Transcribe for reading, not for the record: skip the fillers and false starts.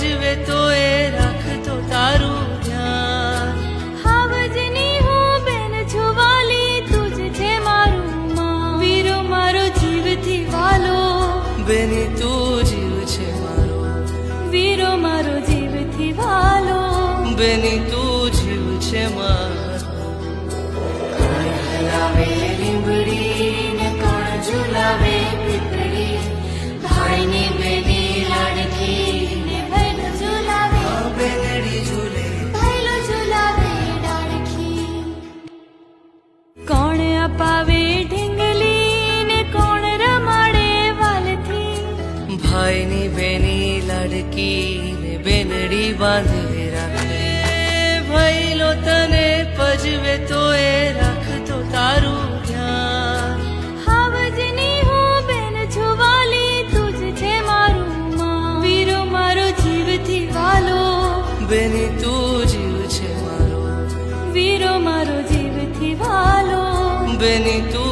પજવે તો એ રાખતો તારું ધ્યાન. હાવજની હું બેન છું વાલી, તું જ છે મારું માં. વીરો મારો જીવથી વાલો, બેની તું જીવ છે મારો. વીરો મારો જીવથી વાલો, બેની તું જીવ છે મારો. કોણ હલાવે લીંબડી ને કોણ ઝુલાવે પીપળી, ભાઈની બેની લાડકી ને ભાઈલો ઝુલાવે, બેનડી ઝૂલે ભાઈલો ઝુલાવે ડાળખી. કોણ અપાવે ઢીંગલી ને કોણ રમાડે વાલથી, ભાઈની બેની લાડકી ને બેનડી બાંધે રાખે. ભઈલો તને પજવે તો એ રાખતો તારું ધ્યાન. હાવજની હું બેન છું વાલી, તું જ છે મારું માં. વીરો મારો જીવથી વાલો, બેની તું જીવ છે મારો. વીરો મારો જીવથી વાલો, બેની તું